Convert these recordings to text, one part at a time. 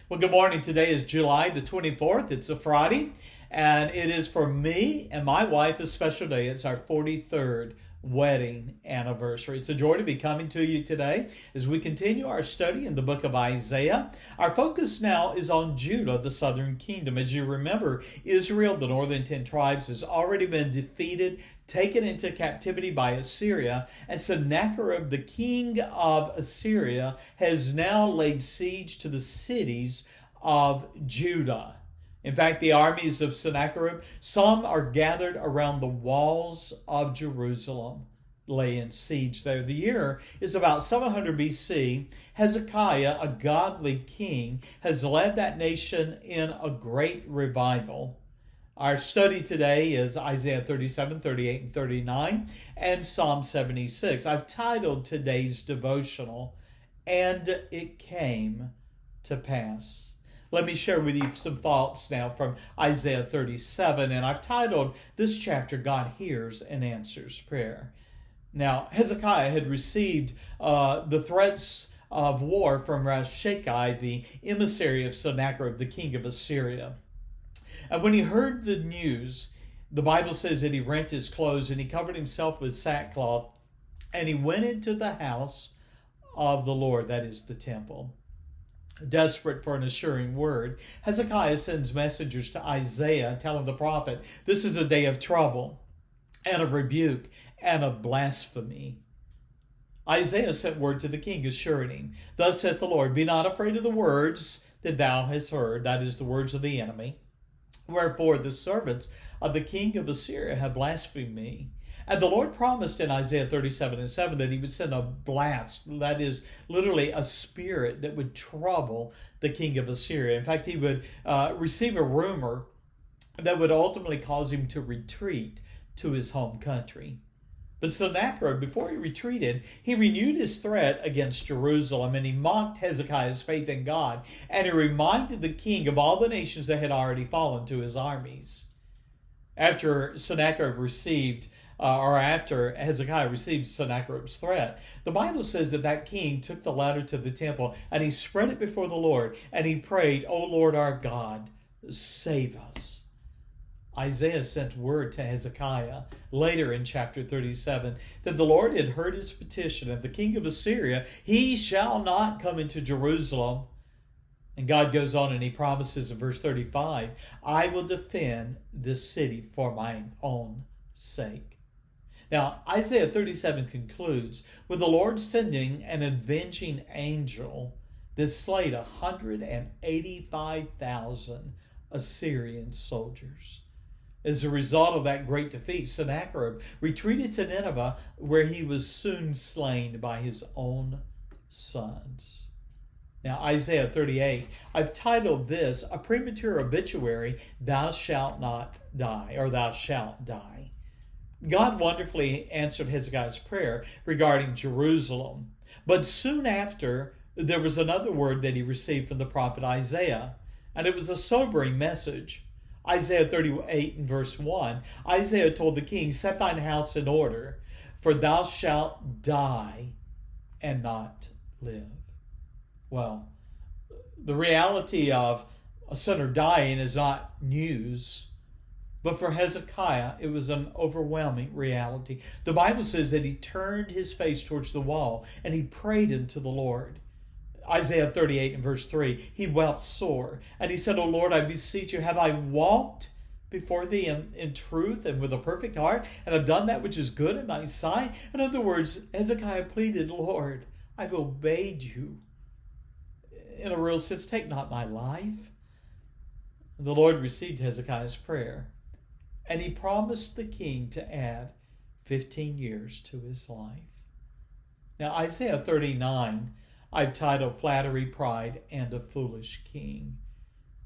Well, good morning. Today is July the 24th. It's a Friday, and it is for me and my wife a special day. It's our 43rd wedding anniversary. It's a joy to be coming to you today as we continue our study in the book of Isaiah. Our focus now is on Judah, the southern kingdom. As you remember, Israel, the northern 10 tribes, has already been defeated, taken into captivity by Assyria, and Sennacherib, the king of Assyria, has now laid siege to the cities of Judah. In fact, the armies of Sennacherib, some are gathered around the walls of Jerusalem, laying siege there. The year is about 700 BC. Hezekiah, a godly king, has led that nation in a great revival. Our study today is Isaiah 37, 38, and 39, and Psalm 76. I've titled today's devotional, "And It Came to Pass." Let me share with you some thoughts now from Isaiah 37, and I've titled this chapter, "God Hears and Answers Prayer." Now, Hezekiah had received the threats of war from Rabshakeh, the emissary of Sennacherib, the king of Assyria. And when he heard the news, the Bible says that he rent his clothes and he covered himself with sackcloth, and he went into the house of the Lord, that is the temple. Desperate for an assuring word, Hezekiah sends messengers to Isaiah telling the prophet, this is a day of trouble and of rebuke and of blasphemy. Isaiah sent word to the king, assuring him, thus saith the Lord, be not afraid of the words that thou hast heard, that is the words of the enemy. Wherefore the servants of the king of Assyria have blasphemed me. And the Lord promised in Isaiah 37 and 7 that he would send a blast, that is literally a spirit that would trouble the king of Assyria. In fact, he would receive a rumor that would ultimately cause him to retreat to his home country. But Sennacherib, before he retreated, he renewed his threat against Jerusalem, and he mocked Hezekiah's faith in God, and he reminded the king of all the nations that had already fallen to his armies. After Hezekiah received Sennacherib's threat, the Bible says that king took the ladder to the temple and he spread it before the Lord and he prayed, O Lord our God, save us. Isaiah sent word to Hezekiah later in chapter 37 that the Lord had heard his petition of the king of Assyria, he shall not come into Jerusalem. And God goes on and he promises in verse 35, I will defend this city for my own sake. Now, Isaiah 37 concludes with the Lord sending an avenging angel that slayed 185,000 Assyrian soldiers. As a result of that great defeat, Sennacherib retreated to Nineveh, where he was soon slain by his own sons. Now, Isaiah 38, I've titled this, A Premature Obituary, Thou Shalt Not Die, or Thou Shalt Die. God wonderfully answered Hezekiah's prayer regarding Jerusalem. But soon after, there was another word that he received from the prophet Isaiah, and it was a sobering message. Isaiah 38 and verse 1, Isaiah told the king, set thine house in order, for thou shalt die and not live. Well, the reality of a sinner dying is not news. But for Hezekiah, it was an overwhelming reality. The Bible says that he turned his face towards the wall and he prayed unto the Lord. Isaiah 38 and verse 3, he wept sore. And he said, O Lord, I beseech you, have I walked before thee in truth and with a perfect heart, and have done that which is good in thy sight? In other words, Hezekiah pleaded, Lord, I've obeyed you. In a real sense, take not my life. The Lord received Hezekiah's prayer. And he promised the king to add 15 years to his life. Now, Isaiah 39, I've titled Flattery, Pride, and a Foolish King.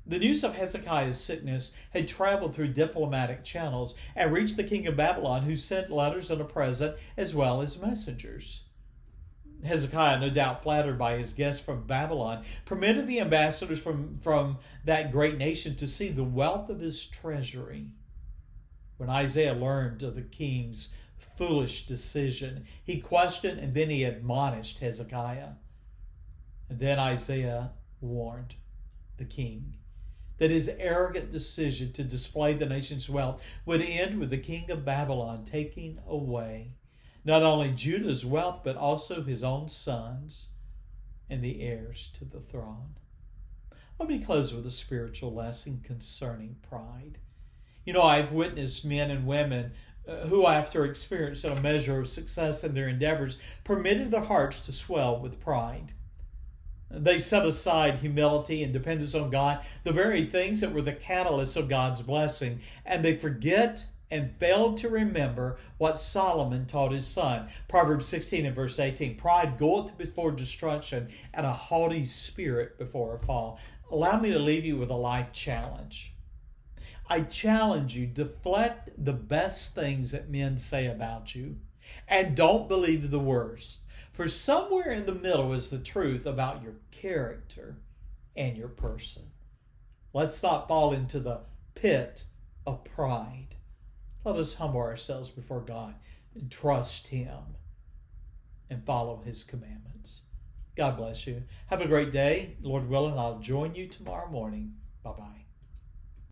The news of Hezekiah's sickness had traveled through diplomatic channels and reached the king of Babylon, who sent letters and a present as well as messengers. Hezekiah, no doubt flattered by his guests from Babylon, permitted the ambassadors from that great nation to see the wealth of his treasury. When Isaiah learned of the king's foolish decision, he questioned and then he admonished Hezekiah. And then Isaiah warned, the king, that his arrogant decision to display the nation's wealth would end with the king of Babylon taking away not only Judah's wealth, but also his own sons and the heirs to the throne. Let me close with a spiritual lesson concerning pride. You know, I've witnessed men and women who, after experiencing a measure of success in their endeavors, permitted their hearts to swell with pride. They set aside humility and dependence on God, the very things that were the catalysts of God's blessing, and they forget and failed to remember what Solomon taught his son. Proverbs 16 and verse 18, pride goeth before destruction, and a haughty spirit before a fall. Allow me to leave you with a life challenge. I challenge you, deflect the best things that men say about you, and don't believe the worst. For somewhere in the middle is the truth about your character and your person. Let's not fall into the pit of pride. Let us humble ourselves before God and trust Him and follow His commandments. God bless you. Have a great day. Lord willing, I'll join you tomorrow morning. Bye-bye.